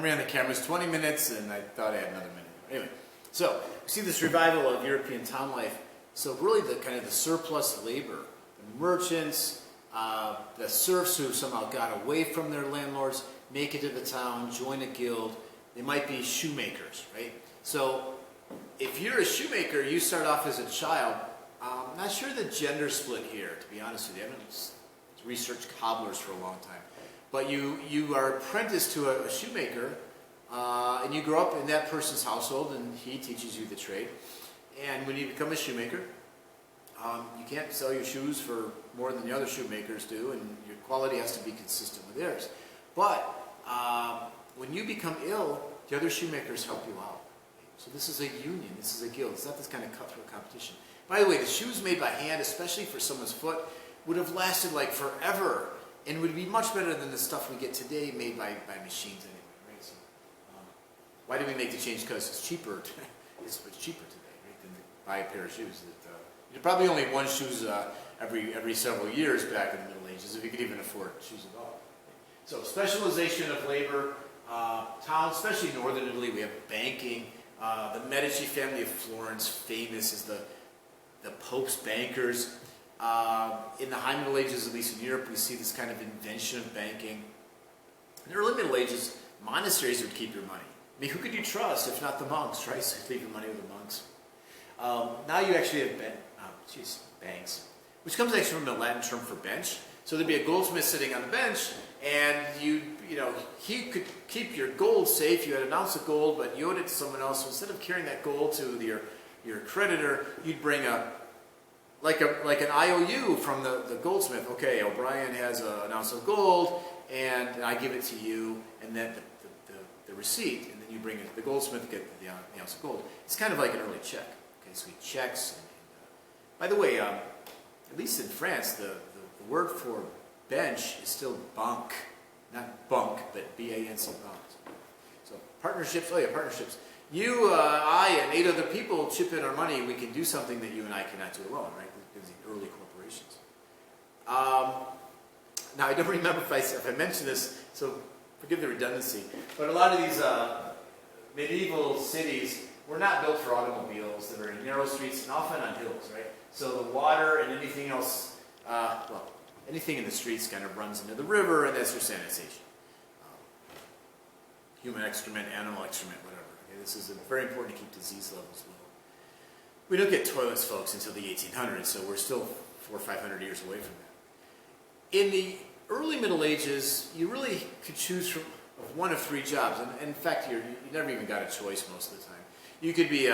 I ran the cameras 20 minutes, and I thought I had another minute. Anyway, so we see this revival of European town life. So really the kind of the surplus labor, the merchants, the serfs who somehow got away from their landlords, make it to the town, join a guild. They might be shoemakers, right? So if you're a shoemaker, you start off as a child. I'm not sure the gender split here, to be honest with you. I haven't researched cobblers for a long time. But you are apprenticed to a shoemaker, and you grow up in that person's household, and he teaches you the trade. And when you become a shoemaker, you can't sell your shoes for more than the other shoemakers do, and your quality has to be consistent with theirs. But when you become ill, the other shoemakers help you out. So this is a union, this is a guild. It's not this kind of cutthroat competition. By the way, the shoes made by hand, especially for someone's foot, would have lasted like forever, and would be much better than the stuff we get today made by machines anyway, right? So, why do we make the change? Because it's cheaper. It's cheaper today, right, than to buy a pair of shoes. You probably only won shoes every several years back in the Middle Ages, if you could even afford shoes at all. So specialization of labor, towns, especially in northern Italy, we have banking. The Medici family of Florence, famous as the Pope's bankers. In the High Middle Ages, at least in Europe, we see this kind of invention of banking. In the early Middle Ages, monasteries would keep your money. I mean, who could you trust if not the monks, right? So leave your money with the monks. Now you actually have banks, which comes actually from the Latin term for bench. So there'd be a goldsmith sitting on the bench, and he could keep your gold safe. You had an ounce of gold, but you owed it to someone else. So instead of carrying that gold to your creditor, you'd bring like an IOU from the goldsmith. Okay, O'Brien has an ounce of gold, and I give it to you, and then the receipt, and then you bring it to the goldsmith to get the ounce of gold. It's kind of like an early check. Okay, so he checks. By the way, at least in France, the word for bench is still banque, not bunk, but B-A-N-C, banque. So partnerships. Oh yeah, partnerships. You, I, and 8 other people chip in our money. We can do something that you and I cannot do alone, right? These early corporations. Now, I don't remember if I mentioned this, so forgive the redundancy. But a lot of these medieval cities were not built for automobiles. They were in narrow streets and often on hills, right? So the water and anything else, anything in the streets kind of runs into the river, and that's your sanitation. Human excrement, animal excrement, whatever. This is very important to keep disease levels low. We don't get toilets, folks, until the 1800s, so we're still 400 or 500 years away from that. In the early Middle Ages, you really could choose from one of 3 jobs, and in fact, you never even got a choice most of the time. You could be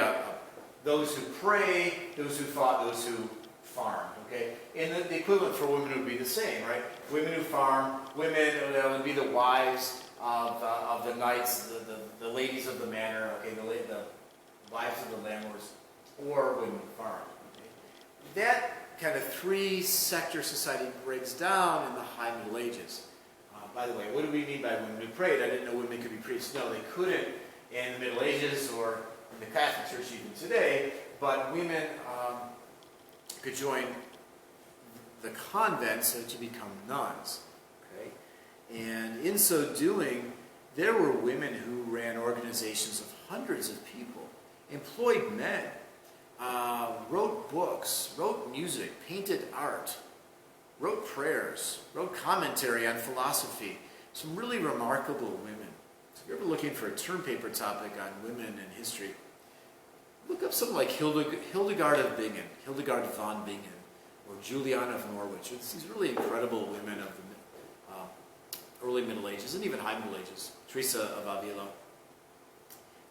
those who pray, those who fought, those who farmed. Okay, and the equivalent for women would be the same, right? Women who farm, women would be the wives of the knights, the ladies of the manor, okay, the wives of the landlords, or women who farm. Okay? That kind of 3-sector society breaks down in the High Middle Ages. By the way, what do we mean by women who prayed? I didn't know women could be priests. No, they couldn't in the Middle Ages or in the Catholic Church even today, but women could join the convents to become nuns. And in so doing, there were women who ran organizations of hundreds of people, employed men, wrote books, wrote music, painted art, wrote prayers, wrote commentary on philosophy. Some really remarkable women. So if you're ever looking for a term paper topic on women in history, look up something like Hildegard of Bingen, Hildegard von Bingen, or Juliana of Norwich. It's these really incredible women of the early Middle Ages, and even High Middle Ages, Teresa of Avila,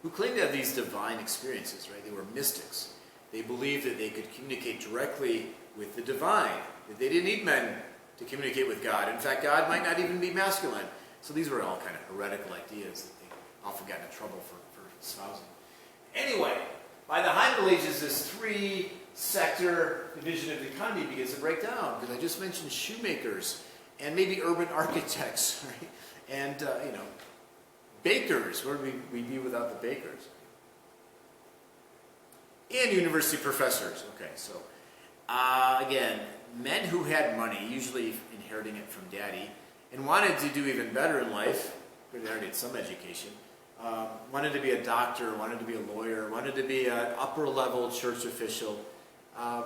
who claimed to have these divine experiences, right? They were mystics. They believed that they could communicate directly with the divine, that they didn't need men to communicate with God. In fact, God might not even be masculine. So these were all kind of heretical ideas that they often got into trouble for espousing. Anyway, by the High Middle Ages, this 3-sector division of the economy begins to break down, because I just mentioned shoemakers, and maybe urban architects, right? And, bakers. Where would we be without the bakers? And university professors. Okay, so, again, men who had money, usually inheriting it from daddy, and wanted to do even better in life, because they already had some education, wanted to be a doctor, wanted to be a lawyer, wanted to be an upper-level church official, at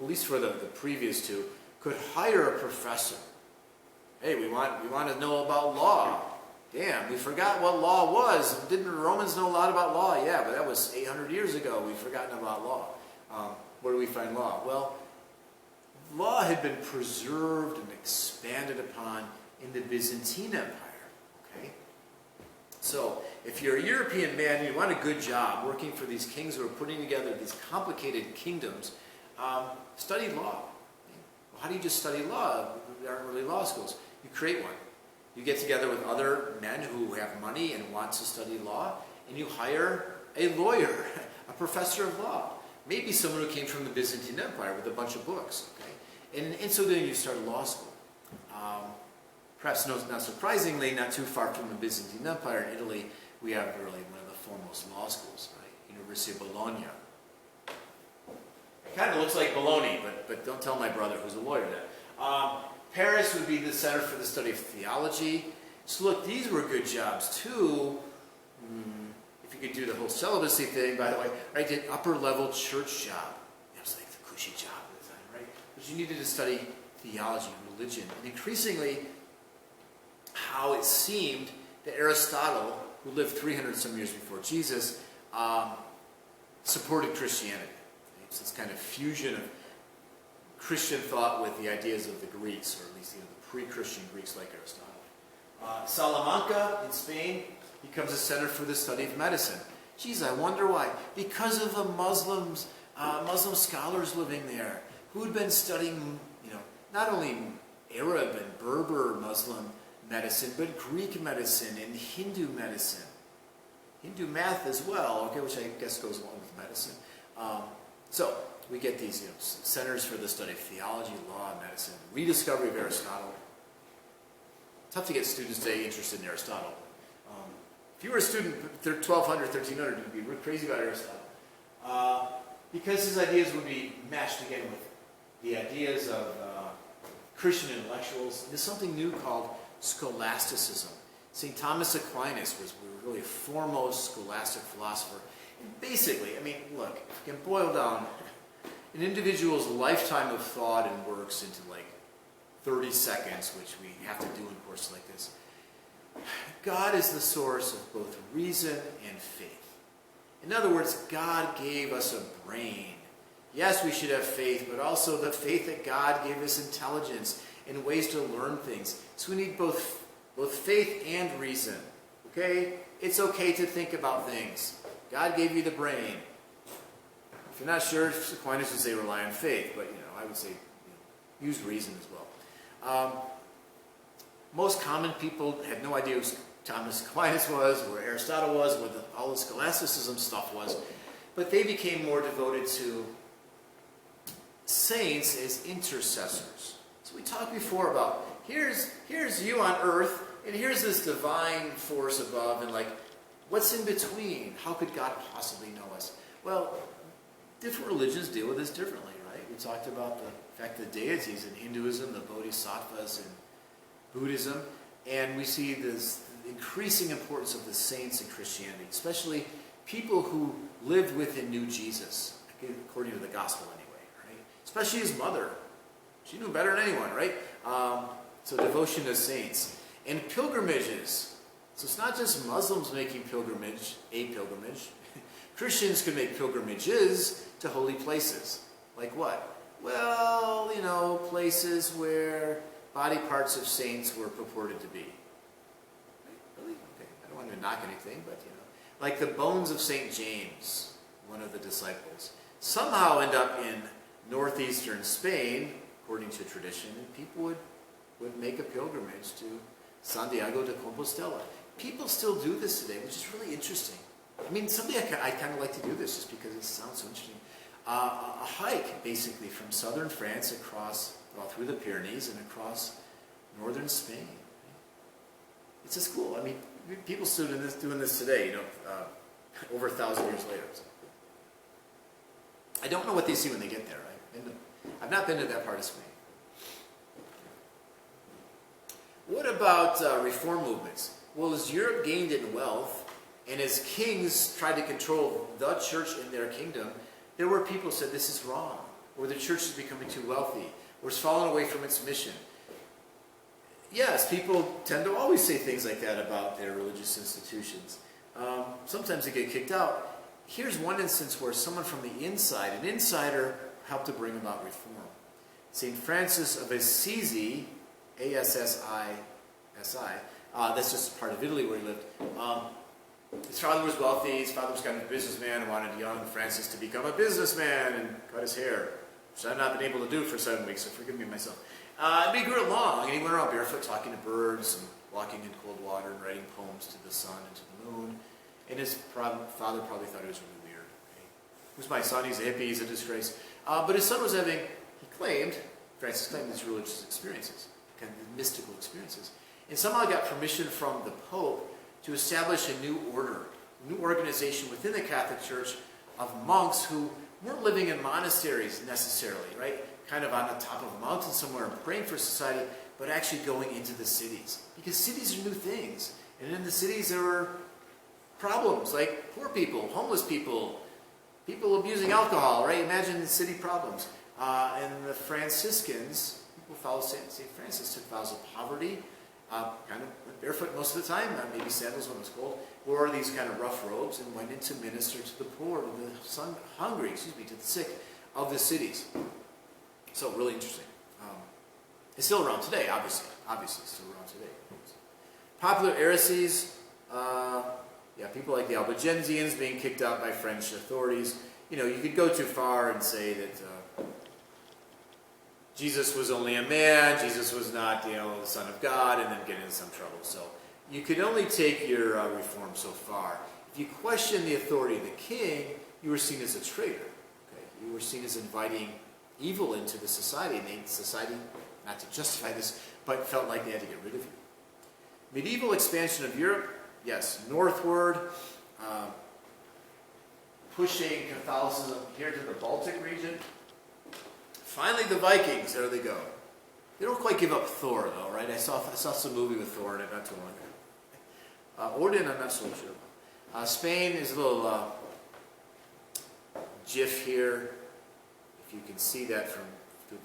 least for the previous two, could hire a professor. Hey, we want to know about law. Damn, we forgot what law was. Didn't the Romans know a lot about law? Yeah, but that was 800 years ago. We've forgotten about law. Where do we find law? Well, law had been preserved and expanded upon in the Byzantine Empire. Okay? So, if you're a European man and you want a good job working for these kings who are putting together these complicated kingdoms, study law. Well, how do you just study law? There aren't really law schools. You create one. You get together with other men who have money and want to study law, and you hire a lawyer, a professor of law. Maybe someone who came from the Byzantine Empire with a bunch of books. Okay? And so then you start a law school. Perhaps not surprisingly, not too far from the Byzantine Empire in Italy, we have really one of the foremost law schools, right? University of Bologna. It kind of looks like Bologna, but don't tell my brother who's a lawyer that. Paris would be the center for the study of theology. So look, these were good jobs too. If you could do the whole celibacy thing, by the way, right? An upper-level church job. It was like the cushy job at the time, right? But you needed to study theology, religion, and increasingly how it seemed that Aristotle, who lived 300 some years before Jesus, supported Christianity. It's this kind of fusion of Christian thought with the ideas of the Greeks, or at least the pre-Christian Greeks like Aristotle. Salamanca in Spain becomes a center for the study of medicine. Geez, I wonder why. Because of the Muslim scholars living there who had been studying, not only Arab and Berber Muslim medicine, but Greek medicine and Hindu medicine. Hindu math as well, okay, which I guess goes along with medicine. So we get these centers for the study of theology, law, and medicine. Rediscovery of Aristotle. Tough to get students today interested in Aristotle. If you were a student 1200, 1300, you'd be crazy about Aristotle. Because his ideas would be matched again with the ideas of Christian intellectuals into something new called scholasticism. St. Thomas Aquinas was really a foremost scholastic philosopher. And basically, look, if you can boil down an individual's lifetime of thought and works into like 30 seconds, which we have to do in courses like this. God is the source of both reason and faith. In other words, God gave us a brain. Yes, we should have faith, but also the faith that God gave us intelligence and ways to learn things. So we need both faith and reason. Okay? It's okay to think about things. God gave you the brain. If you're not sure, Aquinas would say rely on faith, but I would say use reason as well. Most common people had no idea who Thomas Aquinas was, or Aristotle was, what all the scholasticism stuff was, but they became more devoted to saints as intercessors. So we talked before about here's you on earth, and here's this divine force above, and what's in between? How could God possibly know us? Well, different religions deal with this differently, right? We talked about the fact that deities in Hinduism, the bodhisattvas in Buddhism, and we see this increasing importance of the saints in Christianity, especially people who lived with and knew Jesus, according to the gospel anyway, right? Especially his mother. She knew better than anyone, right? So devotion to saints. And pilgrimages. So it's not just Muslims making a pilgrimage. Christians could make pilgrimages to holy places. Like what? Well, places where body parts of saints were purported to be. Really? Okay. I don't want to knock anything, but like the bones of St. James, one of the disciples, somehow end up in northeastern Spain, according to tradition, and people would make a pilgrimage to Santiago de Compostela. People still do this today, which is really interesting. Someday I kind of like to do this just because it sounds so interesting. A hike, basically, from southern France through the Pyrenees and across northern Spain. It's just cool. People still doing this today, over 1,000 years later. So. I don't know what they see when they get there. I've not been to that part of Spain. What about reform movements? Well, as Europe gained in wealth, and as kings tried to control the church in their kingdom, there were people who said this is wrong, or the church is becoming too wealthy, or it's fallen away from its mission. Yes, people tend to always say things like that about their religious institutions. Sometimes they get kicked out. Here's one instance where someone from the inside, an insider, helped to bring about reform. St. Francis of Assisi, A-S-S-I-S-I, that's just part of Italy where he lived. His father was wealthy. His father was kind of a businessman and wanted young Francis to become a businessman and cut his hair, which I've not been able to do for 7 weeks, so forgive me myself. But he grew along, and he went around barefoot talking to birds and walking in cold water and writing poems to the sun and to the moon. And his father probably thought it was really weird. Okay? Who's my son? He's a hippie. He's a disgrace. But his son was having, Francis claimed these religious experiences, kind of mystical experiences. And somehow got permission from the Pope to establish a new order, a new organization within the Catholic Church of monks who weren't living in monasteries necessarily, right? Kind of on the top of a mountain somewhere and praying for society, but actually going into the cities. Because cities are new things. And in the cities there were problems like poor people, homeless people, people abusing alcohol, right? Imagine the city problems. And the Franciscans, people follow St. Francis, took vows of poverty, kind of went barefoot most of the time, maybe sandals when it was cold, wore these kind of rough robes and went in to minister to the poor, to the sick of the cities. So really interesting. It's still around today, obviously. Obviously, it's still around today. Popular heresies, people like the Albigensians being kicked out by French authorities. You know, you could go too far and say that Jesus was only a man, Jesus was not, the Son of God, and then get into some trouble. So you could only take your reform so far. If you question the authority of the king, you were seen as a traitor. Okay? You were seen as inviting evil into the society, and the society, not to justify this, but felt like they had to get rid of you. Medieval expansion of Europe, yes, northward, pushing Catholicism here to the Baltic region. Finally, the Vikings, there they go. They don't quite give up Thor, though, right? I saw some movie with Thor in it not too long ago. Odin, I'm not so sure about. Spain is a little GIF here, if you can see that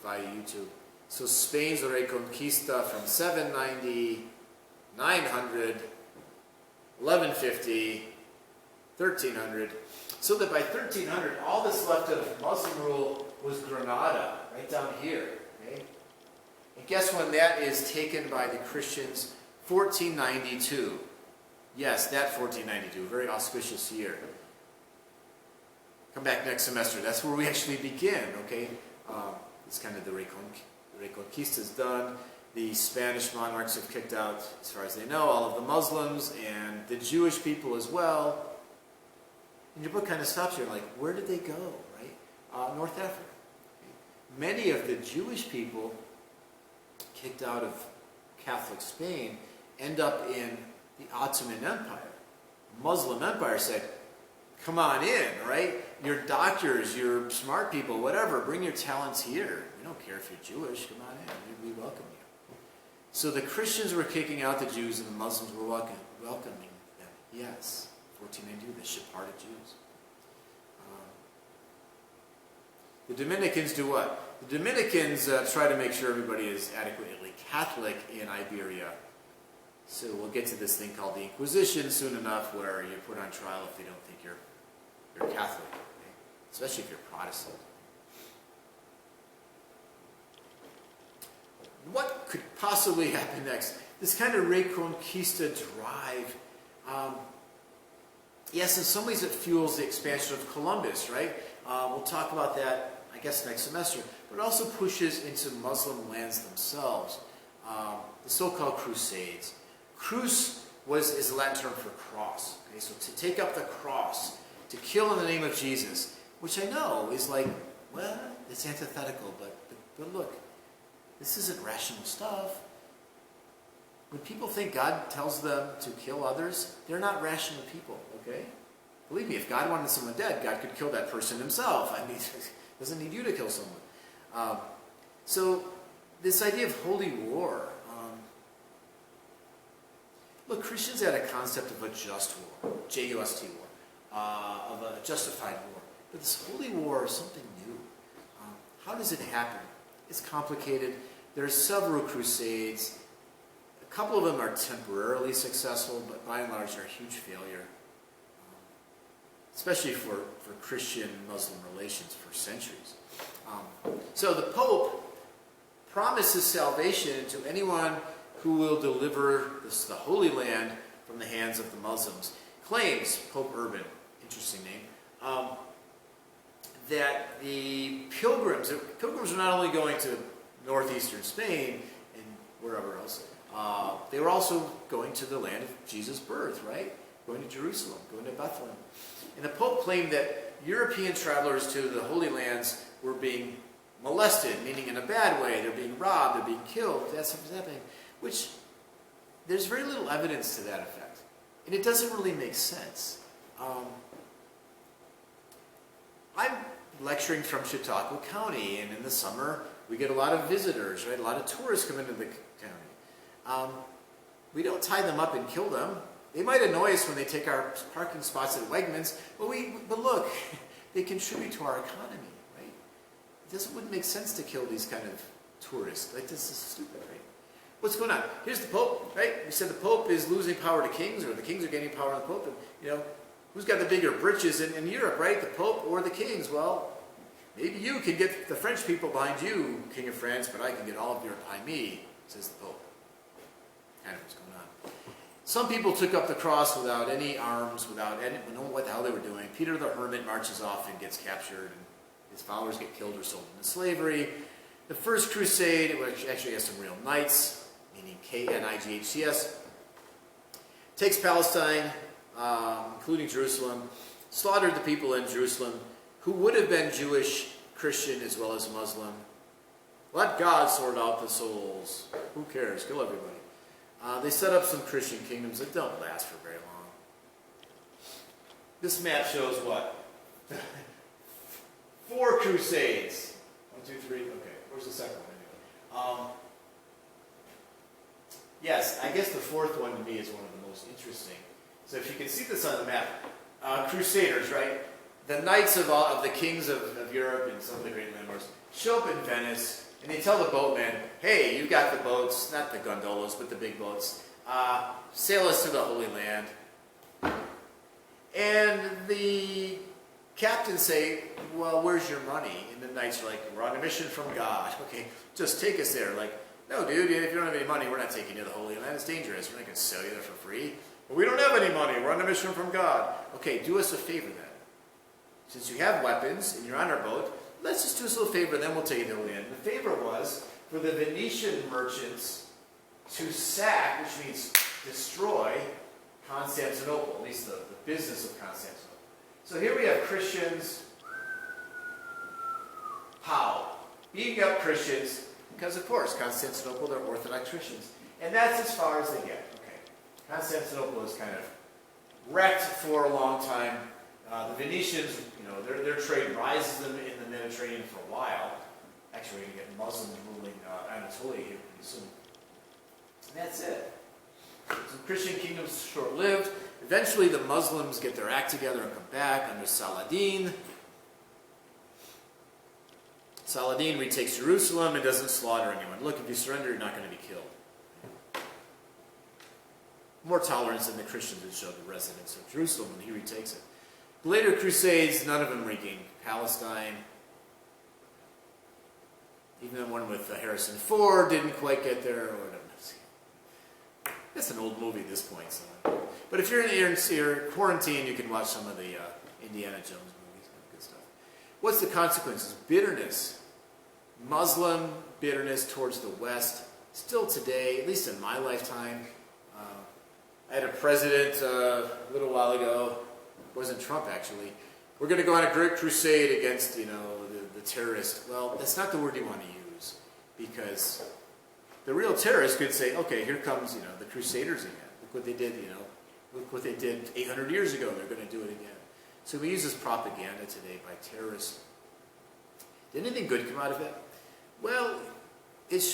via YouTube. So Spain's Reconquista from 790, 900, 1150, 1300. So that by 1300, all that's left of Muslim rule was Granada, right down here. Okay? And guess when that is taken by the Christians? 1492. Yes, that 1492, a very auspicious year. Come back next semester. That's where we actually begin, okay? It's kind of the Reconquista is done. The Spanish monarchs have kicked out, as far as they know, all of the Muslims and the Jewish people as well. And your book kind of stops here, like, where did they go, right? North Africa. Okay. Many of the Jewish people kicked out of Catholic Spain end up in the Ottoman Empire. Muslim Empire said, come on in, right? You're doctors, you're smart people, whatever, bring your talents here. We don't care if you're Jewish, come on in, we welcome you. So the Christians were kicking out the Jews and the Muslims were welcoming them. Yes, 1492, the Sephardic Jews. The Dominicans do what? The Dominicans try to make sure everybody is adequately Catholic in Iberia. So we'll get to this thing called the Inquisition soon enough, where you're put on trial if they don't think you're Catholic, okay? Especially if you're Protestant. What could possibly happen next? This kind of Reconquista drive. Yes, in some ways it fuels the expansion of Columbus, right? We'll talk about that, I guess, next semester. But it also pushes into Muslim lands themselves. The so-called Crusades. Crus is the Latin term for cross. Okay? So to take up the cross, to kill in the name of Jesus, which I know is like, well, it's antithetical, but look, this isn't rational stuff. When people think God tells them to kill others, they're not rational people, okay? Believe me, if God wanted someone dead, God could kill that person himself. I mean, he doesn't need you to kill someone. So this idea of holy war, Look, Christians had a concept of a just war, J-U-S-T war, of a justified war. But this holy war is something new. How does it happen? It's complicated. There are several crusades. A couple of them are temporarily successful, but by and large they're a huge failure, especially for Christian-Muslim relations for centuries. So the Pope promises salvation to anyone who will deliver the Holy Land from the hands of the Muslims. Claims, Pope Urban, interesting name, that the pilgrims were not only going to northeastern Spain and wherever else, they were also going to the land of Jesus' birth, right? Going to Jerusalem, going to Bethlehem. And the Pope claimed that European travelers to the Holy Lands were being molested, meaning in a bad way. They're being robbed, they're being killed, that stuff is happening, which there's very little evidence to that effect. And it doesn't really make sense. I'm lecturing from Chautauqua County, and in the summer we get a lot of visitors, right? A lot of tourists come into the county. We don't tie them up and kill them. They might annoy us when they take our parking spots at Wegmans, but look, they contribute to our economy, right? It wouldn't make sense to kill these kind of tourists. Like, this is stupid, right? What's going on? Here's the Pope, right? We said the Pope is losing power to kings, or the kings are gaining power on the Pope. And, who's got the bigger britches in Europe, right? The Pope or the kings? Well, maybe you can get the French people behind you, King of France, but I can get all of Europe behind me, says the Pope. Kind of what's going on. Some people took up the cross without any arms, without knowing what the hell they were doing. Peter the Hermit marches off and gets captured, and his followers get killed or sold into slavery. The First Crusade, which actually has some real knights, meaning K-N-I-G-H-T-S, takes Palestine, including Jerusalem, slaughtered the people in Jerusalem who would have been Jewish, Christian, as well as Muslim. Let God sort out the souls. Who cares? Kill everybody. They set up some Christian kingdoms that don't last for very long. This map shows what? 4 crusades. 1, 2, 3. Okay, where's the second one anyway? Yes, I guess the fourth one to me is one of the most interesting. So if you can see this on the map, Crusaders, right? The knights of the kings of Europe and some of the great landlords show up in Venice, and they tell the boatmen, hey, you got the boats, not the gondolas, but the big boats, sail us to the Holy Land. And the captains say, well, where's your money? And the knights are like, we're on a mission from God. Okay, just take us there. Like, no, dude, if you don't have any money, we're not taking you to the Holy Land. It's dangerous. We're not going to sell you there for free. But we don't have any money. We're on a mission from God. Okay, do us a favor then. Since you have weapons and you're on our boat, let's just do us a little favor, then we'll take you to the Holy Land. The favor was for the Venetian merchants to sack, which means destroy, Constantinople, at least the business of Constantinople. So here we have Christians, how? Beating up Christians, because of course, Constantinople, they're Orthodox Christians. And that's as far as they get. Okay. Constantinople is kind of wrecked for a long time. The Venetians, their trade rises them in the Mediterranean for a while. Actually, we're going to get Muslims ruling Anatolia here pretty soon. And that's it. So Christian kingdoms short-lived. Eventually, the Muslims get their act together and come back under Saladin. Saladin retakes Jerusalem and doesn't slaughter anyone. Look, if you surrender, you're not going to be killed. More tolerance than the Christians would show the residents of Jerusalem when he retakes it. The later Crusades, none of them regained Palestine. Even the one with Harrison Ford didn't quite get there. Or that's an old movie at this point. So. But if you're in quarantine, you can watch some of the Indiana Jones movies. Good stuff. What's the consequences? Bitterness. Muslim bitterness towards the West. Still today, at least in my lifetime. I had a president a little while ago. It wasn't Trump, actually. We're going to go on a great crusade against, the terrorist. Well, that's not the word you want to use, because the real terrorist could say, okay, here comes, the Crusaders again. Look what they did, look what they did 800 years ago. They're going to do it again. So we use this propaganda today by terrorists. Did anything good come out of it? Well, it's